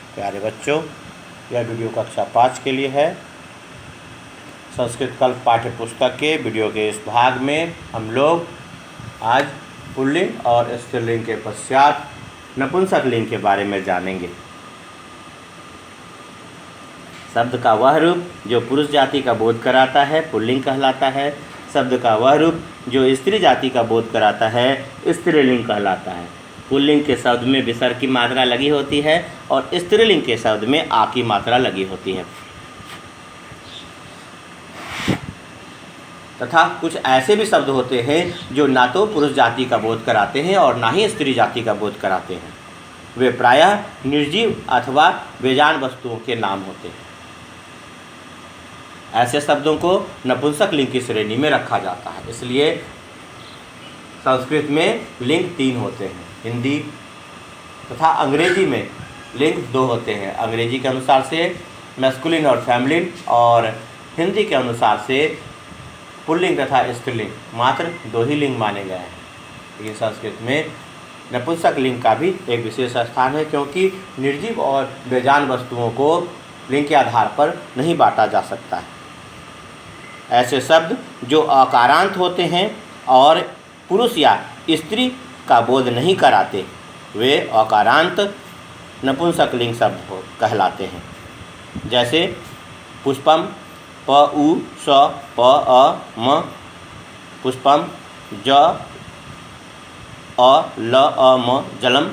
प्यारे बच्चों, यह वीडियो कक्षा 5 के लिए है। संस्कृत कल्प पाठ्य पुस्तक के वीडियो के इस भाग में हम लोग आज पुल्लिंग और स्त्रीलिंग के पश्चात नपुंसक लिंग के बारे में जानेंगे। शब्द का वह रूप जो पुरुष जाति का बोध कराता है पुल्लिंग कहलाता है। शब्द का वह रूप जो स्त्री जाति का बोध कराता है स्त्रीलिंग कहलाता है। पुल्लिंग के शब्द में विसर्ग की मात्रा लगी होती है और स्त्रीलिंग के शब्द में आ की मात्रा लगी होती है। तथा कुछ ऐसे भी शब्द होते हैं जो ना तो पुरुष जाति का बोध कराते हैं और ना ही स्त्री जाति का बोध कराते हैं। वे प्रायः निर्जीव अथवा बेजान वस्तुओं के नाम होते हैं। ऐसे शब्दों को नपुंसक लिंग की श्रेणी में रखा जाता है। इसलिए संस्कृत में लिंग 3 होते हैं। हिंदी तथा अंग्रेजी में लिंग 2 होते हैं। अंग्रेजी के अनुसार से मैस्कुलिन और फेमिनिन, और हिंदी के अनुसार से पुल्लिंग तथा स्त्रीलिंग मात्र 2 ही लिंग माने गए हैं। लेकिन संस्कृत में नपुंसक लिंग का भी एक विशेष स्थान है, क्योंकि निर्जीव और बेजान वस्तुओं को लिंग के आधार पर नहीं बांटा जा सकता है। ऐसे शब्द जो अकारांत होते हैं और पुरुष या स्त्री का बोध नहीं कराते वे अकारांत नपुंसक लिंग शब्द कहलाते हैं। जैसे पुष्पम प उ स प अ म, पुष्पम ज अ ल अ म, जलम।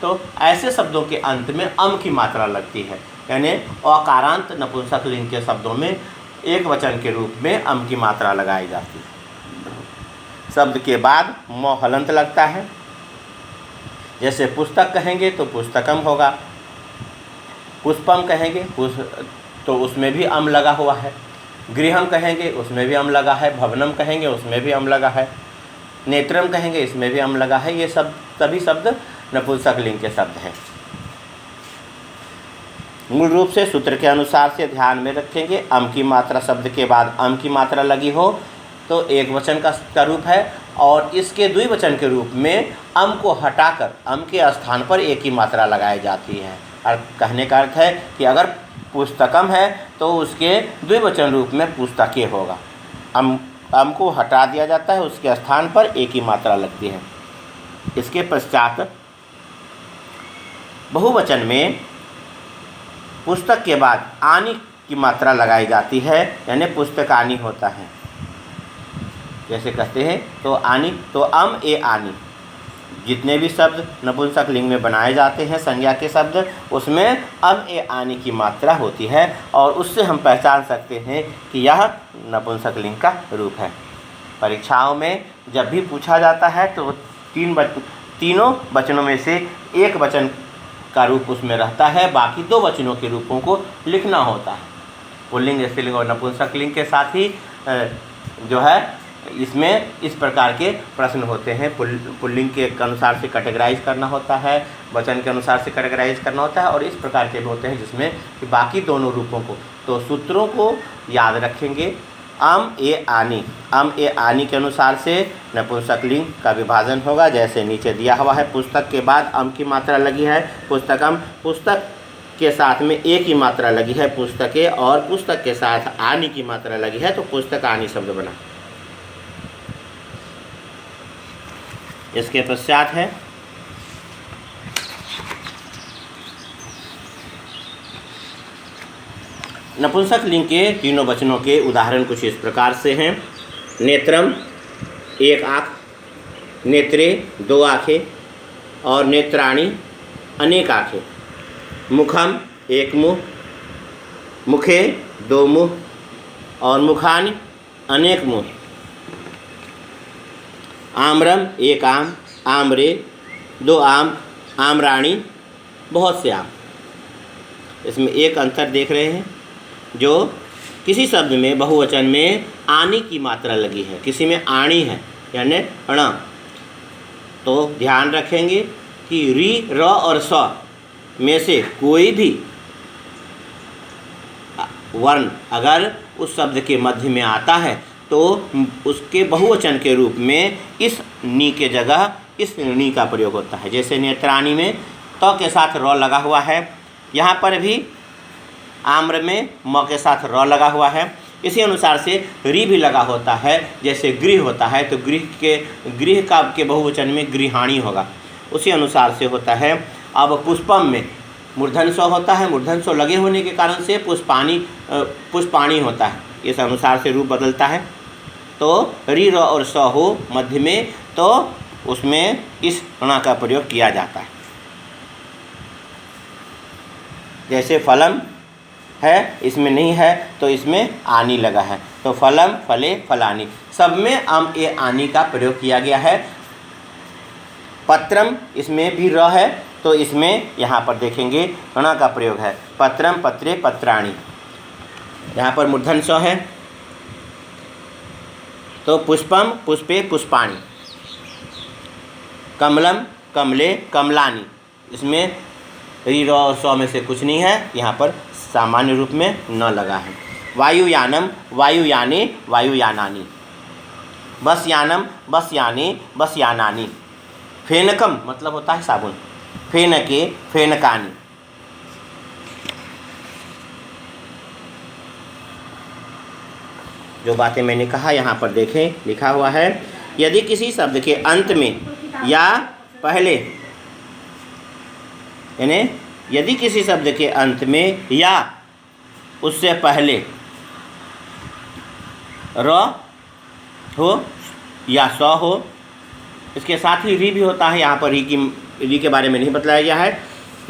तो ऐसे शब्दों के अंत में अम की मात्रा लगती है, यानी अकारांत नपुंसक लिंग के शब्दों में एक वचन के रूप में अम की मात्रा लगाई जाती है। शब्द के बाद म हलंत लगता है। जैसे पुस्तक कहेंगे तो पुस्तकम होगा, पुष्पम कहेंगे तो उसमें भी अम लगा हुआ है, गृहम कहेंगे उसमें भी अम लगा है, भवनम कहेंगे उसमें भी अम लगा है, नेत्रम कहेंगे इसमें भी अम लगा है। ये सब सभी शब्द नपुंसक लिंग के शब्द हैं। मूल रूप से सूत्र के अनुसार से ध्यान में रखेंगे, अम की मात्रा शब्द के बाद अम की मात्रा लगी हो तो एक वचन का रूप है, और इसके द्विवचन के रूप में अम को हटाकर अम के स्थान पर एक ही मात्रा लगाई जाती है। और कहने का अर्थ है कि अगर पुस्तकम है तो उसके द्विवचन रूप में पुस्तके होगा। अम को हटा दिया जाता है, उसके स्थान पर एक ही मात्रा लगती है। इसके पश्चात बहुवचन में पुस्तक के बाद आनी की मात्रा लगाई जाती है, यानी पुस्तकानी होता है। जैसे कहते हैं तो आनी, तो अम ए आनी। जितने भी शब्द नपुंसक लिंग में बनाए जाते हैं संज्ञा के शब्द, उसमें अम ए आनी की मात्रा होती है, और उससे हम पहचान सकते हैं कि यह नपुंसक लिंग का रूप है। परीक्षाओं में जब भी पूछा जाता है तो तीनों वचनों में से एक वचन का रूप उसमें रहता है, बाकी 2 वचनों के रूपों को लिखना होता है। पुल्लिंग स्त्रीलिंग और नपुंसक लिंग के साथ ही जो है इसमें इस प्रकार के प्रश्न होते हैं। पुल्लिंग के अनुसार से कैटेगराइज करना होता है, वचन के अनुसार से कैटेगराइज करना होता है, और इस प्रकार के भी होते हैं जिसमें कि बाकी दोनों रूपों को, तो सूत्रों को याद रखेंगे। अम ए आनी, अम ए आनी के अनुसार से नपुंसक लिंग का विभाजन होगा। जैसे नीचे दिया हुआ है, पुस्तक के बाद अम की मात्रा लगी है पुस्तकम, पुस्तक के साथ में एक ही मात्रा लगी है पुस्तके, और पुस्तक के साथ आनी की मात्रा लगी है तो पुस्तकानी शब्द बना। इसके पश्चात है नपुंसक लिंग के तीनों वचनों के उदाहरण कुछ इस प्रकार से हैं। नेत्रम 1 आँख, नेत्रे 2 आँखें, और नेत्राणी अनेक आँखें। मुखम 1 मुँह, मुखे 2 मुँह, और मुखानि अनेक मुँह। आम्रम 1 आम, आम्रे 2 आम, आम्राणी बहुत से आम। इसमें एक अंतर देख रहे हैं, जो किसी शब्द में बहुवचन में आनी की मात्रा लगी है, किसी में आणी है यानी ण, तो ध्यान रखेंगे कि री, र और स में से कोई भी वर्ण अगर उस शब्द के मध्य में आता है तो उसके बहुवचन के रूप में इस नी के जगह इस नी का प्रयोग होता है। जैसे नेत्राणी में त के साथ र लगा हुआ है, यहाँ पर भी आम्र में म के साथ र लगा हुआ है। इसी अनुसार से री भी लगा होता है। जैसे गृह होता है तो गृह का के बहुवचन में गृहाणी होगा, उसी अनुसार से होता है। अब पुष्पम में मूर्धन स होता है, मूर्धन स लगे होने के कारण से पुष्पाणी होता है। इस अनुसार से रूप बदलता है। तो री र और स हो मध्य में तो उसमें इस ण का प्रयोग किया जाता है। जैसे फलम है, इसमें नहीं है तो इसमें आनी लगा है, तो फलम फले फलानी, सब में ए आनी का प्रयोग किया गया है। पत्रम, इसमें भी र है तो इसमें यहाँ पर देखेंगे ण का प्रयोग है। पत्रम पत्रे पत्राणी, यहाँ पर मूर्धन स है तो पुष्पम पुष्पे पुष्पाणी। कमलम कमले कमलानी, इसमें री र और स में से कुछ नहीं है, यहाँ पर सामान्य रूप में न लगा है। वायुयानम वायुयाने वायुयानानी। बसयानम बसयाने बसयानानी। फेनकम मतलब होता है साबुन, फेनके फेनकानी। जो बातें मैंने कहा यहाँ पर देखें, लिखा हुआ है यदि किसी शब्द के अंत में या पहले, यानी यदि किसी शब्द के अंत में या उससे पहले र हो या स हो, इसके साथ ही री भी होता है। यहाँ पर री के बारे में नहीं बताया गया है।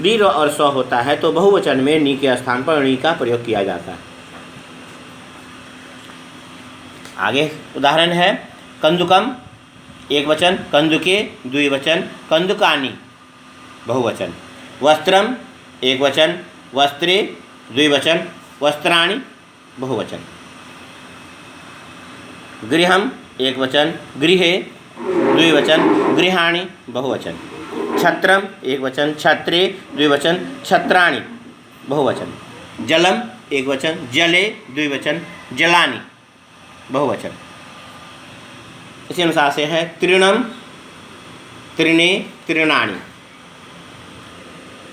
री र और स होता है तो बहुवचन में नी के स्थान पर णी का प्रयोग किया जाता है। आगे उदाहरण है कंदुकम एक वचन, कंदुके द्विवचन, कंदुकानी बहुवचन। वस्त्रम एक वचन, वस्त्रे द्विवचन, वस्त्राणि बहुवचन। गृहम एक वचन, गृहे द्विवचन, गृहाणि बहुवचन। छत्रम एक वचन, छत्रे द्विवचन, छत्राणि बहुवचन। जलम एक वचन, जले द्विवचन, जलानि बहुवचन। इसी अनुसार से है तृणम तृणे तृणानि।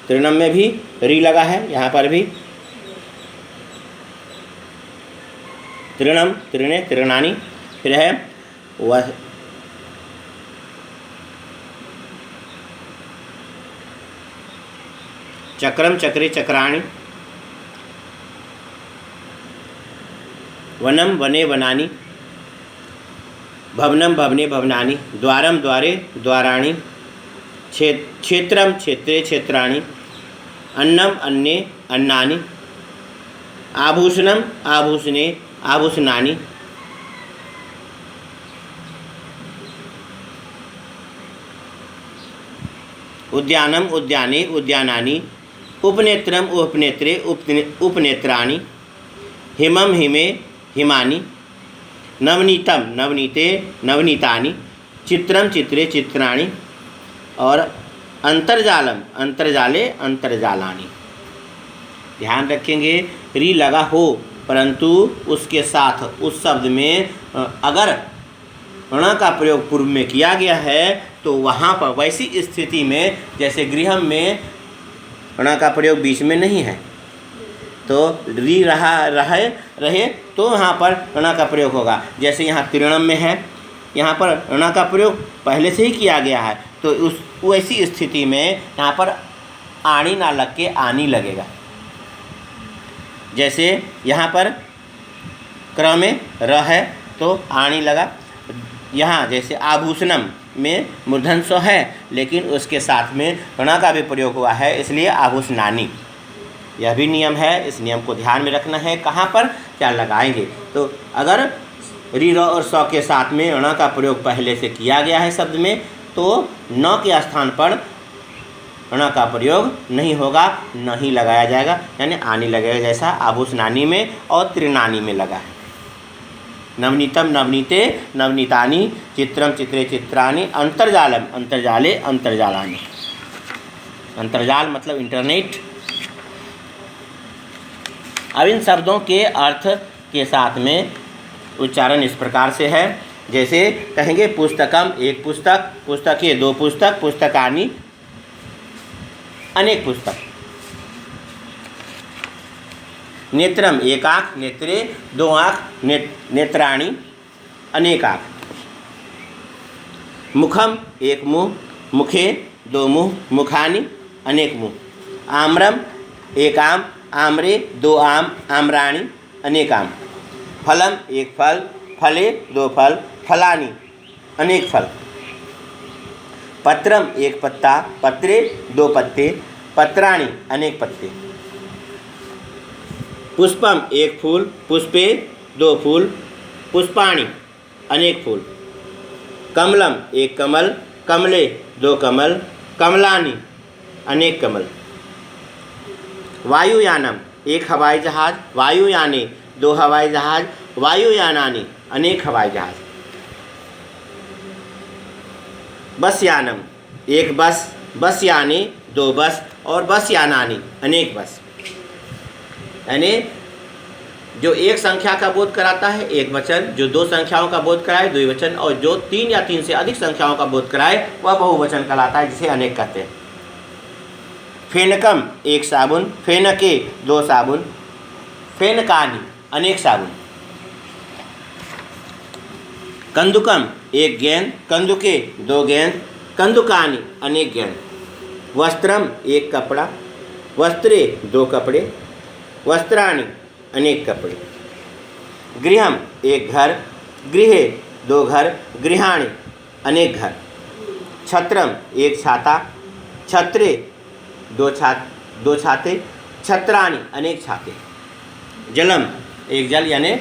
तृणम में भी री लगा है, यहाँ पर भी तृणम तृणे तृणानि। फिर है वह चक्रम चक्रे चक्राणि। वनम वने वनानि। भवनम भवने भवनानि। द्वारम द्वारे द्वाराणि। क्षेत्रम क्षेत्रे क्षेत्राणि। अन्नम अन्ने अन्नानि। आभूषणम आभूषणे आभूषणानि। उद्यानम उद्याने उद्यानानि। उपनेत्रम उपनेत्रे उपनेत्राणि। हिमम हिमे हिमानि। नवनीतम नवनीते नवनीतानि। चित्रम चित्रे चित्राणि। और अंतर्जालम अंतर्जाले अंतर्जालानि। ध्यान रखेंगे री लगा हो परंतु उसके साथ उस शब्द में अगर ण का प्रयोग पूर्व में किया गया है तो वहाँ पर वैसी स्थिति में, जैसे गृहम में ण का प्रयोग बीच में नहीं है तो री रहे तो वहाँ पर ण का प्रयोग होगा। जैसे यहाँ तृणम में है, यहाँ पर ण का प्रयोग पहले से ही किया गया है तो उस वैसी स्थिति में यहाँ पर आणी ना लग के आनी लगेगा। जैसे यहाँ पर क्रम में र है तो आणी लगा। यहाँ जैसे आभूषणम में मूर्धन स है लेकिन उसके साथ में ण का भी प्रयोग हुआ है, इसलिए आभूषणानि। यह भी नियम है, इस नियम को ध्यान में रखना है कहाँ पर क्या लगाएंगे। तो अगर री र और स के साथ में ण का प्रयोग पहले से किया गया है शब्द में तो न के स्थान पर ण का प्रयोग नहीं होगा, न ही लगाया जाएगा, यानी आनी लगेगा, जैसा आभूषणानि में और तृणानि में लगा है। नवनीतम नवनीते नवनीतानि। चित्रम चित्रे चित्राणि। अंतर्जालम अंतर्जाले अंतर्जालानि। अंतर्जाल मतलब इंटरनेट। अब इन शब्दों के अर्थ के साथ में उच्चारण इस प्रकार से है, जैसे कहेंगे पुस्तकम एक पुस्तक, पुस्तके दो पुस्तक, पुस्तकानि अनेक पुस्तक। नेत्रम एक आँख, नेत्रे दो आँख, नेत्राणी अनेक आँख। मुखम एक मुँह, मुखे दो मुँह, मुखानी अनेक मुँह। आम्रम एक आम, आम्रे दो आम, आम्राणी अनेक आम। फलम एक फल, फले दो फल, फलानी अनेक फल। पत्रम एक पत्ता, पत्रे दो पत्ते, पत्राणी अनेक पत्ते। पुष्पम एक फूल, पुष्पे दो फूल, पुष्पाणि अनेक फूल। कमलम एक कमल, कमले दो कमल, कमलानी अनेक कमल। वायुयानम एक हवाई जहाज, वायुयाने दो हवाई जहाज, वायुयानानि अनेक हवाई जहाज। बसयानम एक बस, बसयाने दो बस, और बसयानानि अनेक बस। यानी जो एक संख्या का बोध कराता है एक वचन, जो दो संख्याओं का बोध कराए द्विवचन, और जो तीन या तीन से अधिक संख्याओं का बोध कराए वह बहुवचन कहलाता है, जिसे अनेक कहते हैं। फेनकम एक साबुन, फेनके दो साबुन, फेनकानी अनेक साबुन। कंदुकम एक गेंद, कंदुके दो गेंद, कंदुकानी अनेक गेंद। वस्त्रम एक कपड़ा, वस्त्रे दो कपड़े, वस्त्राणि अनेक कपड़े। गृहम एक घर, गृहे दो घर, गृहाणि अनेक घर। छत्रम एक छाता, छत्रे दो छाते, छत्राणि अनेक छाते। जलम एक जल, यानी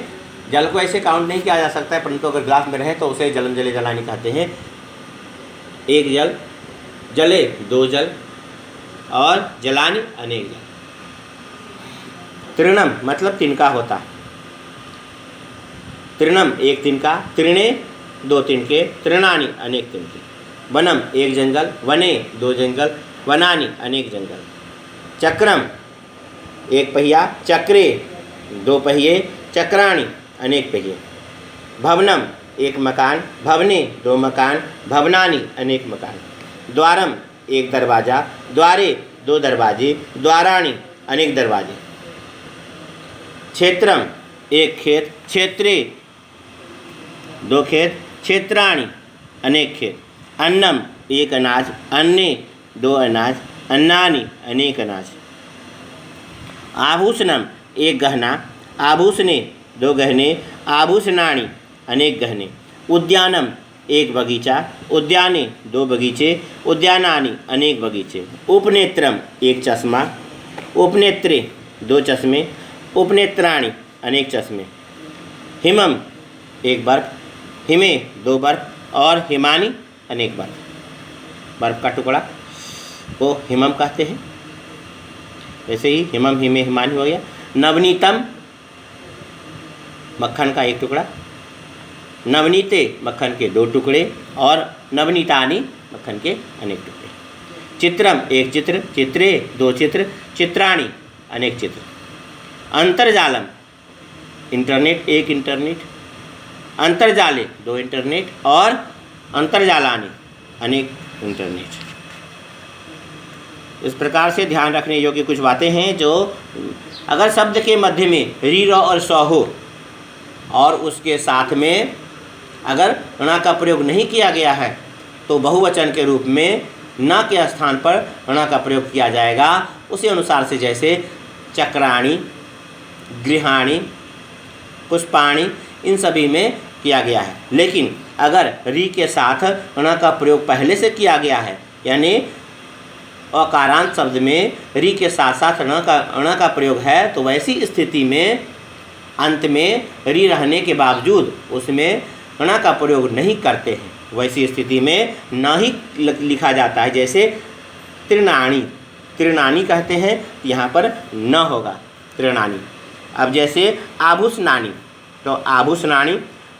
जल को ऐसे काउंट नहीं किया जा सकता है, परंतु अगर ग्लास में रहे तो उसे जलम जले जलानी कहते हैं। एक जल, जले दो जल, और जलानी अनेक जल। तृणम मतलब तिनका होता है, तृणम एक तिनका, तृणे दो तिनके, तृणानि अनेक तिनके। वनम एक जंगल, वने दो जंगल, वनानि अनेक जंगल। चक्रम एक पहिया, चक्रे दो पहिए, चक्राणि अनेक पहिए। भवनम एक मकान, भवने दो मकान, भवनानि अनेक मकान। द्वारम एक दरवाज़ा, द्वारे दो दरवाजे, द्वाराणि अनेक दरवाजे। क्षेत्रम एक खेत, क्षेत्रे दो खेत, क्षेत्राणि अनेक खेत। अन्नम एक अनाज, अन्ने दो अनाज, अन्नानि अनेक अनाज। आभूषणम एक गहना, आभूषणे दो गहने, आभूषणानि अनेक गहने। उद्यानम एक बगीचा, उद्याने दो बगीचे, उद्यानानि अनेक बगीचे। उपनेत्रम एक चश्मा, उपनेत्रे दो चश्मे, उपनेत्राणि अनेक चश्मे। हिमम एक बर्फ, हिमे दो बर्फ, और हिमानी अनेक बर्फ। बर्फ का टुकड़ा को हिमम कहते हैं। वैसे ही हिमम हिमे हिमानी हो गया। नवनीतम मक्खन का एक टुकड़ा, नवनीते मक्खन के दो टुकड़े, और नवनीतानि मक्खन के अनेक टुकड़े। चित्रम एक चित्र, चित्रे दो चित्र, चित्राणि अनेक चित्र। अंतर्जालम इंटरनेट एक इंटरनेट, अंतर्जाले दो इंटरनेट, और अंतर्जालानि अनेक इंटरनेट। इस प्रकार से ध्यान रखने योग्य कुछ बातें हैं जो अगर शब्द के मध्य में री र और स हो और उसके साथ में अगर ण का प्रयोग नहीं किया गया है तो बहुवचन के रूप में न के स्थान पर ण का प्रयोग किया जाएगा। उसी अनुसार से जैसे चक्राणि, गृहाणि, पुष्पाणि इन सभी में किया गया है। लेकिन अगर री के साथ ण का प्रयोग पहले से किया गया है, यानी अकारांत शब्द में री के साथ साथ ण का प्रयोग है, तो वैसी स्थिति में अंत में री रहने के बावजूद उसमें ण का प्रयोग नहीं करते हैं। वैसी स्थिति में न ही लिखा जाता है। जैसे तृणानि, तृणानि कहते हैं, यहाँ पर न होगा तृणानि। अब जैसे आभूषणानि, तो आभूषणानि,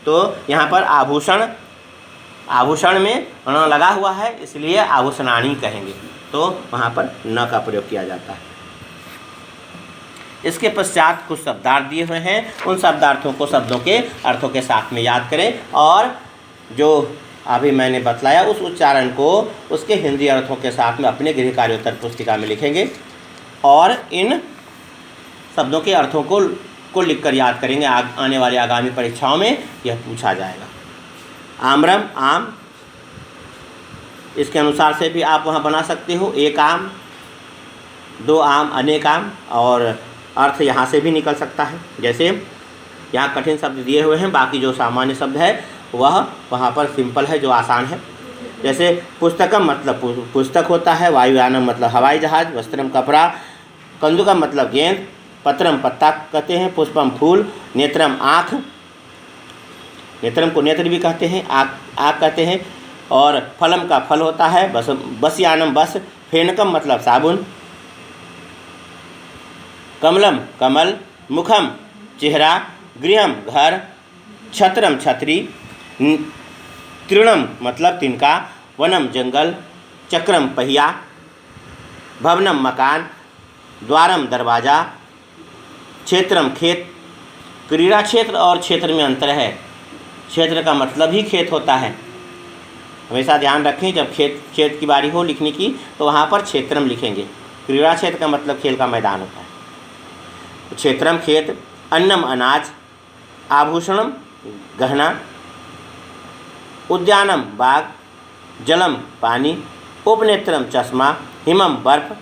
तो यहाँ पर आभूषण, आभूषण में ण लगा हुआ है इसलिए आभूषणानि कहेंगे, तो वहाँ पर न का प्रयोग किया जाता है। इसके पश्चात कुछ शब्दार्थ दिए हुए हैं, उन शब्दार्थों को शब्दों के अर्थों के साथ में याद करें और जो अभी मैंने बतलाया उस उच्चारण को उसके हिंदी अर्थों के साथ में अपने गृह कार्योत्तर पुस्तिका में लिखेंगे और इन शब्दों के अर्थों को लिखकर याद करेंगे। आने वाले आगामी परीक्षाओं में यह पूछा जाएगा। आम्रम आम, इसके अनुसार से भी आप वहाँ बना सकते हो। एक आम, दो आम, अनेक आम, और अर्थ यहाँ से भी निकल सकता है। जैसे यहाँ कठिन शब्द दिए हुए हैं, बाकी जो सामान्य शब्द है वह वहाँ पर सिंपल है, जो आसान है। जैसे पुस्तकम मतलब पुस्तक होता है, वायुयानम मतलब हवाई जहाज़, वस्त्रम कपड़ा, कंदुकम मतलब गेंद, पत्रम पत्ता कहते हैं, पुष्पम फूल, नेत्रम आँख, नेत्रम को नेत्र भी कहते हैं, आँख कहते हैं, और फलम का फल होता है, बसयानम बस, फेनकम मतलब साबुन, कमलम कमल, मुखम चेहरा, गृहम घर, छत्रम छतरी, तृणम मतलब तिनका, वनम जंगल, चक्रम पहिया, भवनम मकान, द्वारम दरवाज़ा, क्षेत्रम खेत। क्रीड़ा क्षेत्र और क्षेत्र में अंतर है। क्षेत्र का मतलब ही खेत होता है, हमेशा ध्यान रखें। जब खेत की बारी हो लिखने की तो वहाँ पर क्षेत्रम लिखेंगे। क्रीड़ा क्षेत्र का मतलब खेल का मैदान होता है। क्षेत्रम खेत, अन्नम अनाज, आभूषणम गहना, उद्यानम बाग, जलम पानी, उपनेत्रम चश्मा, हिमम बर्फ,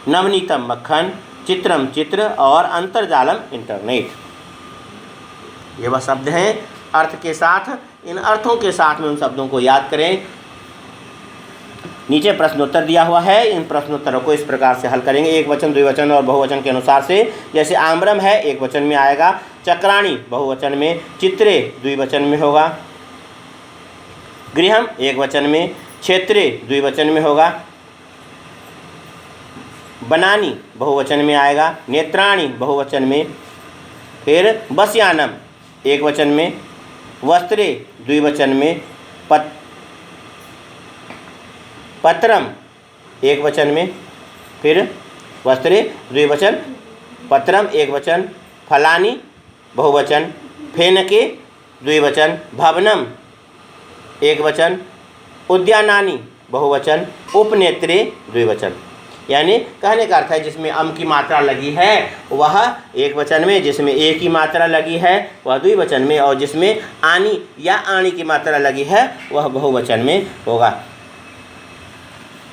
नवनीतम मक्खन, चित्रम चित्र, और अंतर्जालम इंटरनेट। ये वह शब्द हैं अर्थ के साथ। इन अर्थों के साथ में उन शब्दों को याद करें। नीचे प्रश्नोत्तर दिया हुआ है, इन प्रश्नोत्तरों को इस प्रकार से हल करेंगे, एक वचन, द्विवचन और बहुवचन के अनुसार से। जैसे आम्रम है, एक वचन में आएगा, चक्राणी बहुवचन में, चित्रे द्विवचन में होगा, गृहम एक वचन में, क्षेत्रे द्विवचन में होगा, बनानी बहुवचन में आएगा, नेत्राणी बहुवचन में, फिर बसयानम एक वचन में, वस्त्रे द्विवचन में, पत्रम एक वचन में, फिर वस्त्रे द्विवचन, पत्रम एक वचन, फलानी बहुवचन, फेनके द्विवचन, भवनम एक वचन, उद्यानानी बहुवचन, उपनेत्रे द्विवचन। यानी कहने का अर्थ है जिसमें अम की मात्रा लगी है वह एक वचन में, जिसमें ए की मात्रा लगी है वह द्विवचन में, और जिसमें आनी या आणी की मात्रा लगी है वह बहुवचन में होगा।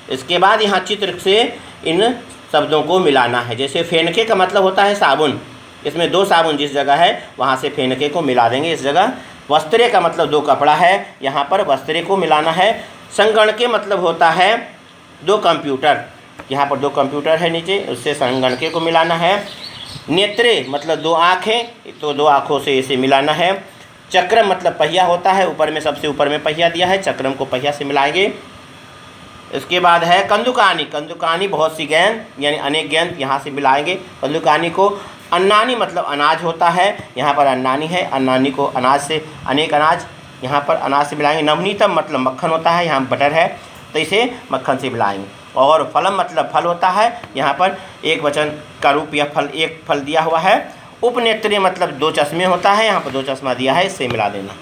इसके बाद यहाँ चित्र से इन शब्दों को मिलाना है। जैसे फेनके का मतलब होता है साबुन, इसमें दो साबुन जिस जगह है वहाँ से फेनके को मिला देंगे इस जगह। वस्त्रे का मतलब दो कपड़ा है, यहाँ पर वस्त्रे को मिलाना है। संगणके मतलब होता है दो कंप्यूटर, यहाँ पर दो कंप्यूटर है नीचे, उससे संगणके को मिलाना है। नेत्रे मतलब दो आँखें, तो दो आँखों से इसे मिलाना है। चक्रम मतलब पहिया होता है, ऊपर में सबसे ऊपर में पहिया दिया है, चक्रम को पहिया से मिलाएंगे। इसके बाद है कंदुकानी, कंदुकानी बहुत सी गेंद यानी अनेक गेंद, यहाँ से मिलाएंगे कंदुकानी को। अन्नानी मतलब अनाज होता है, यहाँ पर अन्नानी है, अन्नानी को अनाज से, अनेक अनाज, यहाँ पर अनाज से मिलाएंगे। नवनीतम मतलब मक्खन होता है, यहाँ बटर है तो इसे मक्खन से मिलाएंगे। और फलम मतलब फल होता है, यहाँ पर एक वचन का रूप या फल, एक फल दिया हुआ है। उपनेत्रे मतलब दो चश्मे होता है, यहाँ पर दो चश्मा दिया है, इससे मिला देना।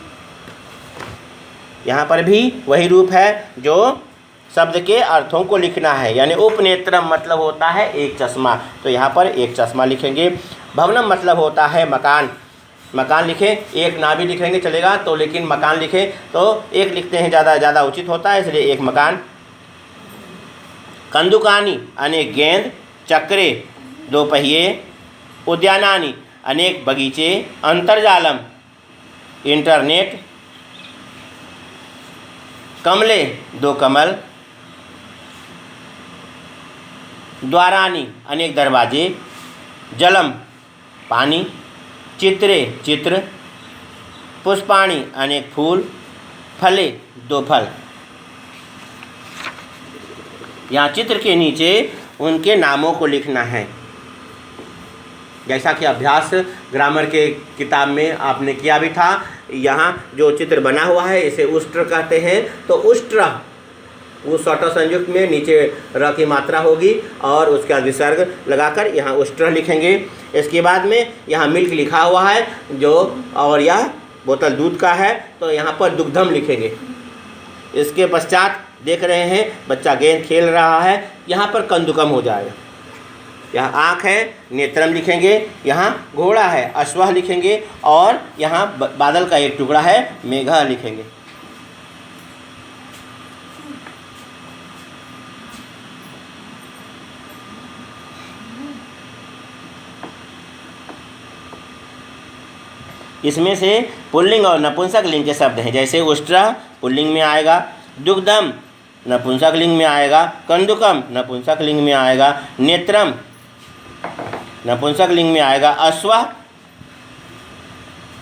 यहाँ पर भी वही रूप है जो शब्द के अर्थों को लिखना है, यानी उपनेत्रम मतलब होता है एक चश्मा, तो यहाँ पर एक चश्मा लिखेंगे। भवनम मतलब होता है मकान, मकान लिखें, एक ना भी लिखेंगे चलेगा तो, लेकिन मकान लिखें तो एक लिखते हैं, ज़्यादा उचित होता है, इसलिए एक मकान। कंदुकानी अनेक गेंद, चक्रे दो पहिए, उद्यानानी अनेक बगीचे, अंतर्जालम इंटरनेट, कमले दो कमल, द्वारानी अनेक दरवाजे, जलम पानी, चित्रे चित्र, पुष्पाणी अनेक फूल, फले दो फल। यहाँ चित्र के नीचे उनके नामों को लिखना है, जैसा कि अभ्यास ग्रामर के किताब में आपने किया भी था। यहाँ जो चित्र बना हुआ है इसे उष्ट्र कहते हैं, तो उष्ट्र वो सौटा संयुक्त में नीचे र की मात्रा होगी और उसका विसर्ग लगाकर यहाँ उष्ट्र लिखेंगे। इसके बाद में यहाँ मिल्क लिखा हुआ है जो, और यह बोतल दूध का है तो यहाँ पर दुग्धम लिखेंगे। इसके पश्चात देख रहे हैं बच्चा गेंद खेल रहा है, यहाँ पर कंदुकम हो जाएगा। यहाँ आँख है, नेत्रम लिखेंगे, यहाँ घोड़ा है, अश्वः लिखेंगे, और यहाँ बादल का एक टुकड़ा है, मेघः लिखेंगे। इसमें से पुल्लिंग और नपुंसक लिंग के शब्द हैं, जैसे उष्ट्रः पुल्लिंग में आएगा, दुग्धम नपुंसक लिंग में आएगा, कंदुकम नपुंसक लिंग में आएगा, नेत्रम नपुंसक लिंग में आएगा, अश्वः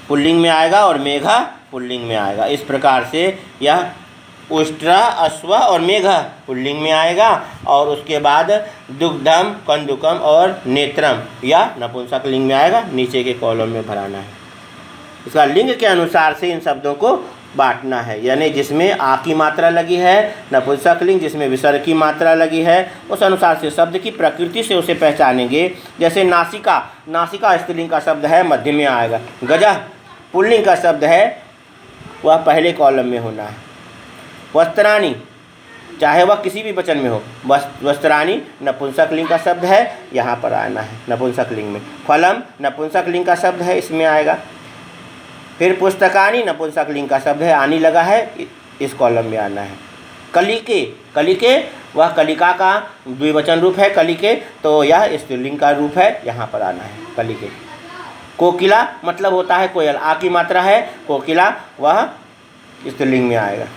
पुल्लिंग में आएगा और मेघः पुल्लिंग में आएगा। इस प्रकार से यह उष्ट्रः, अश्वः और मेघः पुल्लिंग में आएगा, और उसके बाद दुग्धम, कंदुकम और नेत्रम या नपुंसक लिंग में आएगा। नीचे के कॉलम में भराना है। इसका लिंग के अनुसार से इन शब्दों को बांटना है, यानी जिसमें आ की मात्रा लगी है नपुंसक लिंग, जिसमें विसर्ग की मात्रा लगी है उस अनुसार से शब्द की प्रकृति से उसे पहचानेंगे। जैसे नासिका, नासिका स्त्रीलिंग का शब्द है, मध्य में आएगा। गजः पुल्लिंग का शब्द है, वह पहले कॉलम में होना है। वस्त्राणि, चाहे वह किसी भी वचन में हो, वस्त्राणि नपुंसक लिंग का शब्द है, यहाँ पर आना है नपुंसक लिंग में। फलम नपुंसक लिंग का शब्द है, इसमें आएगा। फिर पुस्तकानि नपुंसक लिंग का शब्द है, आनी लगा है, इस कॉलम में आना है। कलिके, कलिके वह कलिका का द्विवचन रूप है कलिके, तो यह स्त्रीलिंग का रूप है, यहाँ पर आना है कलिके। कोकिला मतलब होता है कोयल, आ की मात्रा है, कोकिला वह स्त्रीलिंग में आएगा।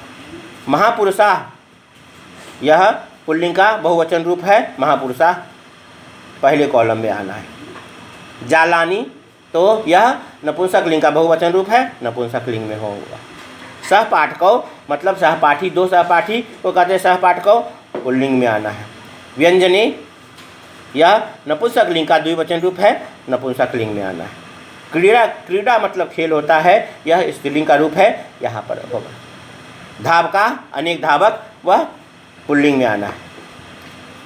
महापुरुषा, यह पुल्लिंग का बहुवचन रूप है, महापुरुषा पहले कॉलम में आना है। जालानी, तो यह नपुंसक लिंग का बहुवचन रूप है, नपुंसक लिंग में होगा। सहपाठकौ मतलब सहपाठी, दो सहपाठी को कहते हैं सहपाठकौ, पुल्लिंग में आना है। व्यंजने, यह नपुंसक लिंग का द्विवचन रूप है, नपुंसक लिंग में आना है। क्रीड़ा, क्रीड़ा मतलब खेल होता है, यह स्त्रीलिंग का रूप है, यहाँ पर होगा। धावका अनेक धावक, वह पुल्लिंग में आना है।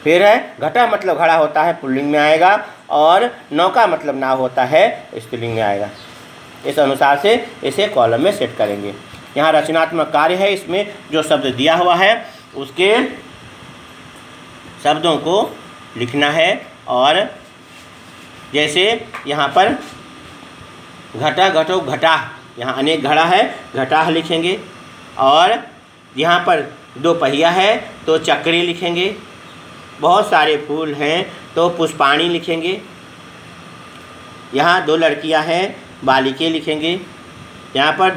फिर है घटा मतलब घड़ा होता है, पुल्लिंग में आएगा, और नौका मतलब नाव होता है, स्त्रीलिंग में आएगा। इस अनुसार से इसे कॉलम में सेट करेंगे। यहाँ रचनात्मक कार्य है, इसमें जो शब्द दिया हुआ है उसके शब्दों को लिखना है। और जैसे यहाँ पर घटा, घटो, घटा, यहाँ अनेक घड़ा है, घटाह लिखेंगे। और यहाँ पर दो पहिया है तो चक्री लिखेंगे। बहुत सारे फूल हैं तो पुष्पाणी लिखेंगे। यहाँ दो लड़कियाँ हैं, बालिके लिखेंगे। यहाँ पर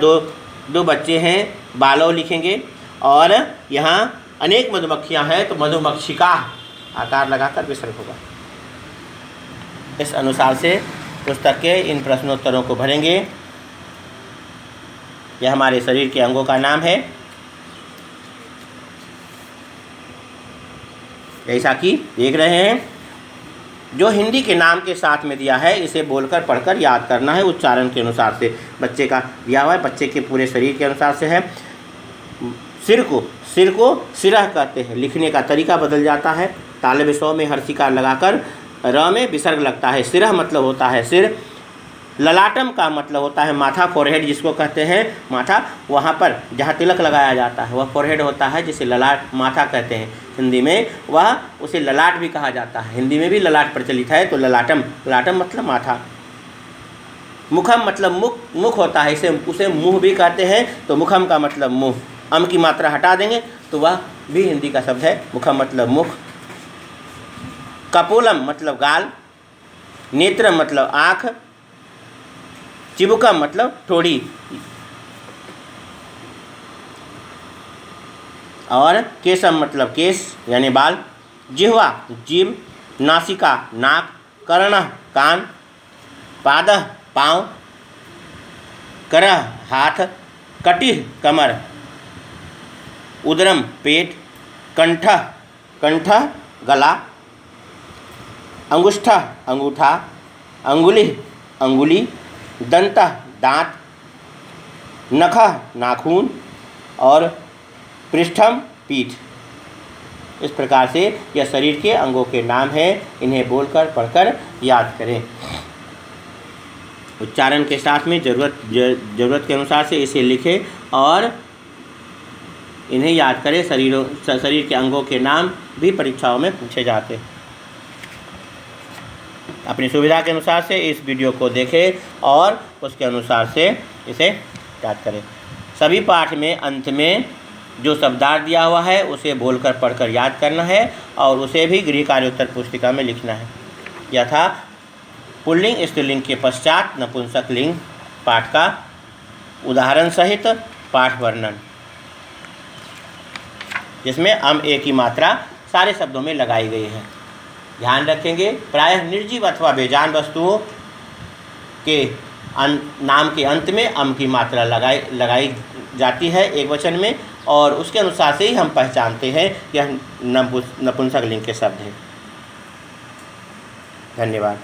दो बच्चे हैं, बालव लिखेंगे। और यहाँ अनेक मधुमक्खियाँ हैं तो मधुमक्षिका आकार लगाकर विसर्ग होगा। इस अनुसार से पुस्तक के इन प्रश्नोत्तरों को भरेंगे। यह हमारे शरीर के अंगों का नाम है, जैसा कि देख रहे हैं। जो हिंदी के नाम के साथ में दिया है इसे बोलकर पढ़कर याद करना है, उच्चारण के अनुसार से। बच्चे का दिया हुआ है, बच्चे के पूरे शरीर के अनुसार से है। सिर को सिरह कहते हैं, लिखने का तरीका बदल जाता है। तालब सौ में हर्षिकार लगाकर र में विसर्ग लगता है। सिरह मतलब होता है सिर। ललाटम का मतलब होता है माथा, फोरहेड जिसको कहते हैं माथा। वहाँ पर जहाँ तिलक लगाया जाता है वह फोरहेड होता है, जिसे ललाट माथा कहते हैं हिंदी में। वह उसे ललाट भी कहा जाता है, हिंदी में भी ललाट प्रचलित है, तो ललाटम, ललाटम मतलब माथा। मुखम मतलब मुख होता है, उसे मुँह भी कहते हैं, तो मुखम का मतलब मुँह। अम की मात्रा हटा देंगे तो वह भी हिंदी का शब्द है, मुखम मतलब मुख। कपोलम मतलब गाल। नेत्रम मतलब आँख। चिबुकम मतलब ठोड़ी। और केशम मतलब केश यानी बाल। जिह्वा जीभ। नासिका नाक। कर्णः कान। पादः पाँव। करः हाथ। कटिः कमर। उदरम पेट। कंठः गला। अंगुष्ठः अंगूठा। अंगुलिः अंगुली। दंतः दांत। नखः नाखून। और पृष्ठम पीठ। इस प्रकार से यह शरीर के अंगों के नाम हैं, इन्हें बोलकर पढ़कर याद करें। उच्चारण के साथ में ज़रूरत के अनुसार से इसे लिखें और इन्हें याद करें। शरीर के अंगों के नाम भी परीक्षाओं में पूछे जाते हैं। अपनी सुविधा के अनुसार से इस वीडियो को देखें और उसके अनुसार से इसे याद करें। सभी पाठ में अंत में जो शब्दार्थ दिया हुआ है उसे बोलकर पढ़कर याद करना है और उसे भी गृह कार्य उत्तर पुस्तिका में लिखना है। यह था पुल्लिंग स्त्रीलिंग के पश्चात नपुंसक लिंग पाठ का उदाहरण सहित पाठ वर्णन, जिसमें एक ही मात्रा सारे शब्दों में लगाई गई है। ध्यान रखेंगे, प्रायः निर्जीव अथवा बेजान वस्तुओं के नाम के अंत में अम की मात्रा लगाई जाती है एक वचन में, और उसके अनुसार से ही हम पहचानते हैं कि यह नपुंसक लिंग के शब्द हैं। धन्यवाद।